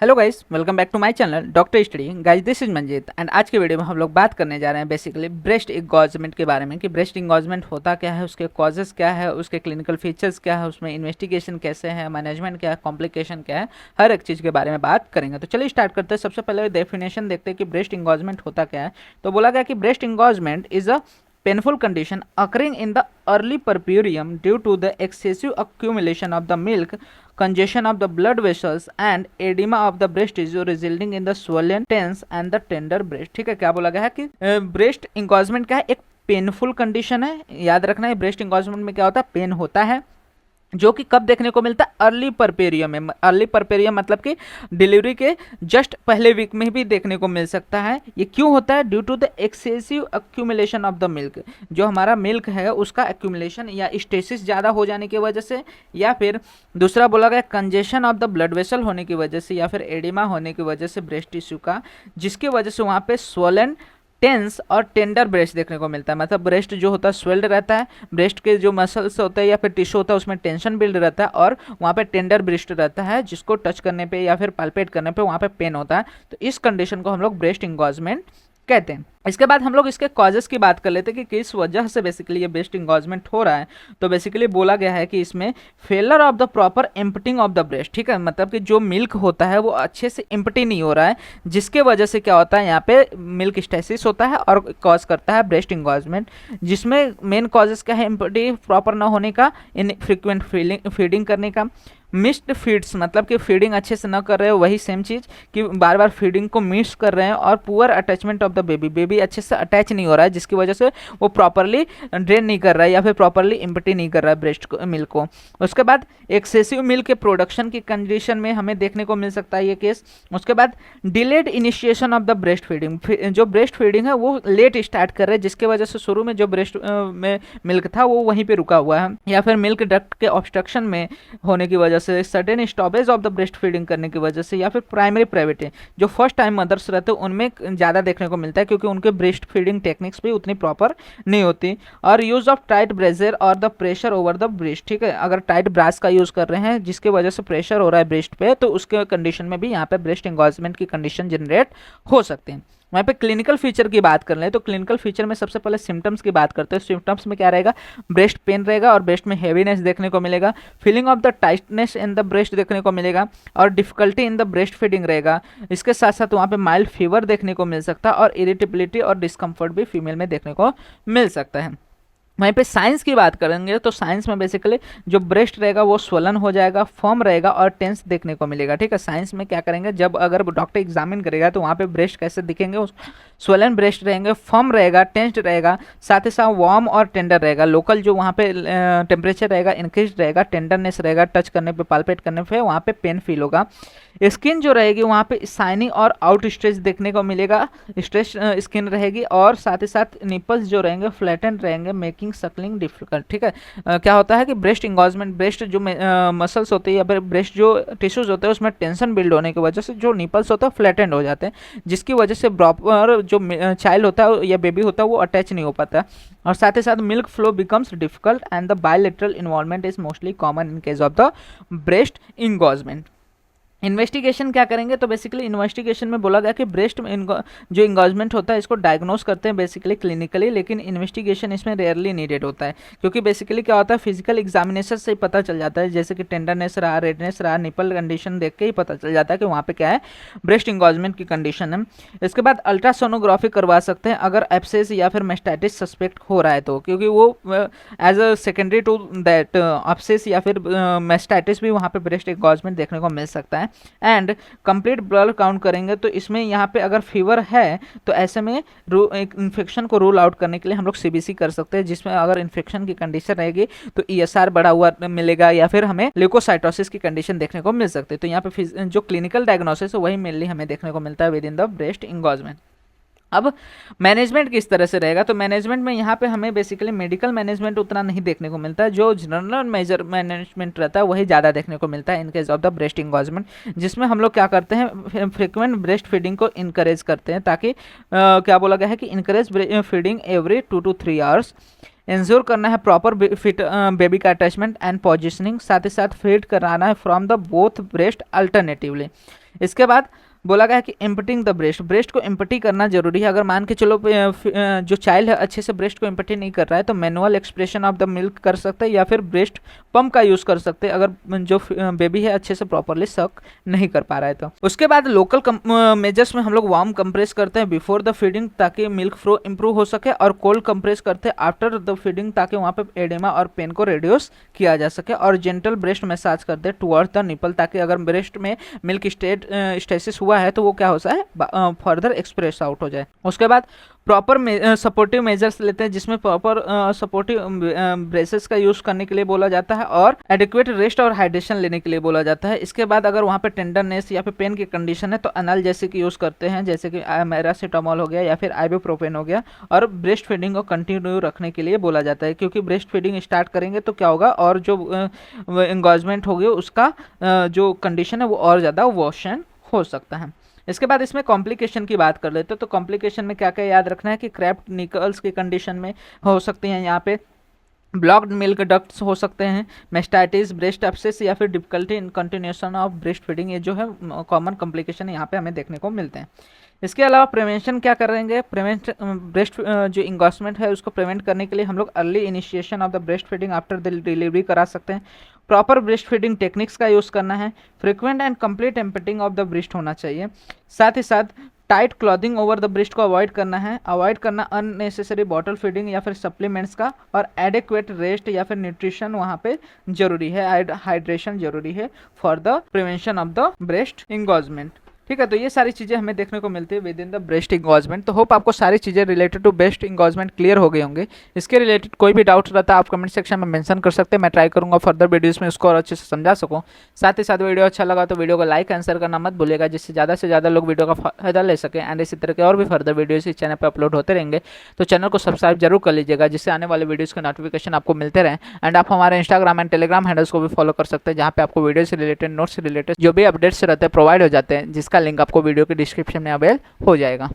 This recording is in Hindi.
Hello guys, welcome back to my channel doctor study. Guys, this is Manjeet and आज के वीडियो में हम लोग बात करने जा रहे हैं बेसिकली ब्रेस्ट इंगॉजमेंट के बारे में कि ब्रेस्ट इंगॉजमेंट होता क्या है, उसके कॉजेस क्या है, उसके क्लिनिकल फीचर्स क्या है, उसमें इन्वेस्टिगेशन कैसे है, मैनेजमेंट क्या है, कॉम्प्लिकेशन क्या है, हर एक चीज़ के बारे में बात करेंगे। तो चलिए स्टार्ट करते हैं। सबसे पहले डेफिनेशन देखते हैं कि ब्रेस्ट इंगॉजमेंट होता क्या है। तो बोला गया कि breast engorgement is a painful condition occurring in the early puerperium due to the excessive accumulation of the milk, congestion of the blood vessels and edema of the breast tissue resulting in the swollen, tense and the tender breast। ठीक है, क्या बोला गया है कि ब्रेस्ट इंगॉजमेंट क्या है, एक पेनफुल कंडीशन है। याद रखना है, ब्रेस्ट इंगॉजमेंट में क्या होता है, पेन होता है, जो कि कब देखने को मिलता है, अर्ली परपेरियम में। अर्ली परपेरियम मतलब कि डिलीवरी के जस्ट पहले वीक में भी देखने को मिल सकता है। ये क्यों होता है? Due to the excessive accumulation of the milk, जो हमारा मिल्क है उसका एक्यूमुलेशन या स्टेसिस ज़्यादा हो जाने की वजह से, या फिर दूसरा बोला गया congestion of the blood vessel होने की वजह से, या फिर एडिमा होने की वजह से ब्रेस्ट टिश्यू का, जिसकी वजह से वहाँ पे स्वोलन, टेंस और टेंडर ब्रेस्ट देखने को मिलता है। मतलब ब्रेस्ट जो होता है स्वेल्ड रहता है, ब्रेस्ट के जो मसल्स होते हैं या फिर टिश्यू होता है उसमें टेंशन बिल्ड रहता है, और वहाँ पे टेंडर ब्रेस्ट रहता है जिसको टच करने पे या फिर पाल्पेट करने पे वहाँ पे पेन होता है। तो इस कंडीशन को हम लोग ब्रेस्ट इंगॉजमेंट कहते हैं। इसके बाद हम लोग इसके कॉजेस की बात कर लेते हैं कि किस वजह से बेसिकली ये ब्रेस्ट इंगॉजमेंट हो रहा है। तो बेसिकली बोला गया है कि इसमें failure of the proper emptying of the breast. ठीक है, मतलब कि जो मिल्क होता है वो अच्छे से एम्पटी नहीं हो रहा है, जिसके वजह से क्या होता है, यहाँ पे मिल्क स्टेसिस होता है और कॉज करता है ब्रेस्ट इंगॉजमेंट। जिसमें मेन कॉजेस क्या है, एम्पटी प्रॉपर ना होने का, इनफ्रीक्वेंट फीडिंग करने का, मिस्ड फीड्स मतलब कि फीडिंग अच्छे से ना कर रहे हो, वही सेम चीज़ कि बार बार फीडिंग को मिस कर रहे हैं, और poor attachment of the baby अच्छे से अटैच नहीं हो रहा है, जिसकी वजह से वो प्रॉपरली ड्रेन नहीं कर रहा है या फिर प्रॉपरली इम्पटी नहीं कर रहा है ब्रेस्ट मिल्क को। उसके बाद एक्सेसिव मिल्क के प्रोडक्शन की कंडीशन में हमें देखने को मिल सकता है ये केस। उसके बाद delayed initiation of the breast feeding, जो ब्रेस्ट फीडिंग है वो लेट स्टार्ट कर रहे हैं, जिसकी वजह से शुरू में जो ब्रेस्ट में मिल्क था वो वहीं पे रुका हुआ है, या फिर मिल्क डक्ट के ऑब्स्ट्रक्शन में होने की वजह से, sudden stoppage of the breast feeding करने की वजह से, या फिर प्राइमरी प्राइवेटी, जो फर्स्ट टाइम मदर्स रहते हैं उनमें ज़्यादा देखने को मिलता है क्योंकि उनके ब्रेस्ट फीडिंग टेक्निक्स भी उतनी प्रॉपर नहीं होती। और यूज़ ऑफ टाइट ब्रेजर और the pressure over the breast. ठीक है, अगर टाइट ब्रास का यूज़ कर रहे हैं जिसकी वजह से प्रेशर हो रहा है ब्रेस्ट पे, तो उसके कंडीशन में भी यहाँ पे ब्रेस्ट इंगॉजमेंट की कंडीशन जनरेट हो सकते हैं। वहाँ पे क्लिनिकल फीचर की बात कर लें तो क्लिनिकल फीचर में सबसे पहले सिम्टम्स की बात करते हैं। सिम्टम्स में क्या रहेगा, ब्रेस्ट पेन रहेगा और ब्रेस्ट में हैवीनेस देखने को मिलेगा, feeling of the tightness in the breast देखने को मिलेगा, और difficulty in the breast feeding रहेगा। इसके साथ साथ वहाँ पे माइल्ड फीवर देखने को मिल सकता है, और इरिटेबिलिटी और डिस्कम्फर्ट भी फीमेल में देखने को मिल सकता है। वहीं पे साइंस की बात करेंगे तो साइंस में बेसिकली जो ब्रेस्ट रहेगा वो स्वलन हो जाएगा, फर्म रहेगा और टेंस देखने को मिलेगा। ठीक है, साइंस में क्या करेंगे, जब अगर डॉक्टर एग्जामिन करेगा तो वहाँ पे ब्रेस्ट कैसे दिखेंगे, स्वलन ब्रेस्ट रहेंगे, फर्म रहेगा, टेंस्ड रहेगा, साथ ही साथ वार्म और टेंडर रहेगा। लोकल जो वहाँ पे टेम्परेचर रहेगा इंक्रीज रहेगा, टेंडरनेस रहेगा, टच करने पे पाल्पेट करने पे वहाँ पे पेन फील होगा। स्किन जो रहेगी वहाँ पे शाइनिंग और आउट स्ट्रेच देखने को मिलेगा, स्ट्रेच स्किन रहेगी, और साथ ही साथ निपल्स जो रहेंगे फ्लैटेंड रहेंगे, मेकिंग सकलिंग डिफिकल्ट। ठीक है, क्या होता है कि ब्रेस्ट इंगॉजमेंट, ब्रेस्ट जो मसल्स होते हैं या फिर ब्रेस्ट जो टिश्यूज होते हैं उसमें टेंशन बिल्ड होने की वजह से जो निपल्स होता है फ्लैटेंड हो जाते हैं, जिसकी वजह से प्रॉपर जो चाइल्ड होता है या बेबी होता है वो अटैच नहीं हो पाता। और साथ ही साथ milk flow becomes difficult and the bilateral involvement is mostly common in case of the breast engorgement. Investigation क्या करेंगे, तो बेसिकली इन्वेस्टिगेशन में बोला गया कि ब्रेस्ट में जो इंगॉजमेंट होता है इसको डायग्नोस करते हैं बेसिकली क्लिनिकली, लेकिन इन्वेस्टिगेशन इसमें रेयरली नीडेड होता है, क्योंकि बेसिकली क्या होता है फिजिकल एग्जामिनेशन से ही पता चल जाता है, जैसे कि टेंडरनेस रहा, रेडनेस रहा, निपल कंडीशन देख के ही पता चल जाता है कि वहाँ पे क्या है, ब्रेस्ट इंगॉजमेंट की कंडीशन है। इसके बाद अल्ट्रासोनोग्राफी करवा सकते हैं अगर एब्सेस या फिर मेस्टाइटिस सस्पेक्ट हो रहा है तो, क्योंकि वो as a secondary to that abscess या फिर मेस्टाइटिस भी वहाँ पे ब्रेस्ट इंगॉजमेंट देखने को मिल सकता है। एंड कंप्लीट ब्लड काउंट करेंगे तो इसमें यहाँ पे अगर फीवर है तो ऐसे में इन्फेक्शन को रूल आउट करने के लिए हम लोग सीबीसी कर सकते हैं, जिसमें अगर इन्फेक्शन की कंडीशन रहेगी तो ईएसआर बढ़ा हुआ मिलेगा, या फिर हमें ल्यूकोसाइटोसिस की कंडीशन देखने को मिल सकती है। तो यहाँ पे जो क्लिनिकल डायग्नोसिस है वही मेनली हमें देखने को मिलता है विद इन द ब्रेस्ट इंगॉजमेंट। अब मैनेजमेंट किस तरह से रहेगा, तो मैनेजमेंट में यहाँ पे हमें बेसिकली मेडिकल मैनेजमेंट उतना नहीं देखने को मिलता है, जो जनरल मेजर मैनेजमेंट रहता है वही ज़्यादा देखने को मिलता है in case of the breast engorgement, जिसमें हम लोग क्या करते हैं फ्रिक्वेंट ब्रेस्ट फीडिंग को इनकरेज करते हैं, ताकि क्या बोला गया है कि encourage feeding every 2 to 3 hours, ensure करना है प्रॉपर फिट बेबी का अटैचमेंट एंड पोजिशनिंग, साथ ही साथ फीड कराना है from the both breast alternatively. इसके बाद बोला गया है कि एम्पटिंग द ब्रेस्ट, ब्रेस्ट को एम्पटी करना जरूरी है। अगर मान के चलो जो चाइल्ड है अच्छे से ब्रेस्ट को एम्पटी नहीं कर रहा है तो manual expression of the milk कर सकते हैं या फिर ब्रेस्ट पंप का यूज़ कर सकते हैं, अगर जो बेबी है अच्छे से प्रॉपरली सक नहीं कर पा रहा है तो। उसके बाद लोकल मेजर्स में हम लोग वार्म कंप्रेस करते हैं बिफोर द फीडिंग ताकि मिल्क फ्लो इंप्रूव हो सके, और कोल्ड कंप्रेस करते हैं आफ्टर द फीडिंग ताकि वहाँ पे एडेमा और पेन को रिड्यूस किया जा सके, और जेंटल ब्रेस्ट मसाज करते हैं टुवर्ड्स द निपल ताकि अगर ब्रेस्ट में मिल्क स्टेसिस हुआ है तो वो क्या हो जाए फर्दर एक्सप्रेस आउट हो जाए। उसके बाद प्रॉपर सपोर्टिव मेजर्स लेते हैं जिसमें प्रॉपर सपोर्टिव ब्रेसेस का यूज करने के लिए बोला जाता है और एडिक्वेट रेस्ट और हाइड्रेशन लेने के लिए बोला जाता है। इसके बाद अगर वहाँ पे टेंडरनेस या फिर पेन की कंडीशन है तो एनाल्जेसिक यूज करते हैं जैसे कि पैरासीटामोल हो गया या फिर आइबुप्रोफेन हो गया, और ब्रेस्ट फीडिंग को कंटिन्यू रखने के लिए बोला जाता है क्योंकि ब्रेस्ट फीडिंग स्टार्ट करेंगे तो क्या होगा और जो एंगेजमेंट होगी उसका जो कंडीशन है वो और ज़्यादा वर्सन हो सकता है। इसके बाद इसमें कॉम्प्लिकेशन की बात कर लेते हैं तो कॉम्प्लिकेशन में क्या क्या याद रखना है कि क्रैप्ड निकल्स की कंडीशन में हो सकती हैं, यहाँ पे ब्लॉक्ड मिल्क डक्ट्स हो सकते हैं, मेस्टाइटिस, ब्रेस्ट एब्सेस या फिर difficulty in continuation of breast feeding, ये जो है कॉमन कॉम्प्लिकेशन यहाँ पे हमें देखने को मिलते हैं। इसके अलावा प्रिवेंशन क्या करेंगे, ब्रेस्ट जो इंगॉस्मेंट है उसको प्रिवेंट करने के लिए हम लोग early initiation of the breast feeding after the delivery करा सकते हैं, प्रॉपर ब्रेस्ट फीडिंग टेक्निक्स का यूज़ करना है, frequent and complete emptying of the breast होना चाहिए, साथ ही साथ tight clothing over the breast को अवॉइड करना है, अवॉइड करना अननेसेसरी बॉटल फीडिंग या फिर सप्लीमेंट्स का, और एडिक्वेट रेस्ट या फिर न्यूट्रिशन वहाँ पे जरूरी है, हाइड्रेशन जरूरी है for the prevention of the breast engorgement. ठीक है, तो ये सारी चीज़ें हमें देखने को मिलती है विद इन द ब्रेस्ट इंगॉजमेंट। तो होप आपको सारी चीज़ें रिलेटेड टू ब्रेस्ट इंगॉजमेंट क्लियर हो गए होंगे। इसके रिलेटेड कोई भी डाउट रहता है आप कमेंट सेक्शन में मेंशन कर सकते हैं, मैं ट्राई करूंगा फर्दर वीडियोस में उसको और अच्छे से समझा सकूं। साथ ही साथ वीडियो अच्छा लगा तो वीडियो को लाइक आंसर करना मत भूलिएगा जिससे ज़्यादा से ज़्यादा लोग वीडियो का फायदा ले सकें, एंड इसी तरह के और भी फर्दर वीडियोज़ इस चैनल पर अपलोड होते रहेंगे। तो चैनल को सब्सक्राइब जरूर कर लीजिएगा जिससे आने वाले वीडियोज़ के नोटिफिकेशन आपको मिलते रहें। एंड आप हमारे इंस्टाग्राम एंड टेलीग्राम हैंडल्स को भी फॉलो कर सकते हैं जहाँ पे आपको वीडियो से रिलेटेड, नोट्स से रिलेटेड जो भी अपडेट्स रहते हैं प्रोवाइड हो जाते हैं, जिसका लिंक आपको वीडियो के डिस्क्रिप्शन में अवेल हो जाएगा।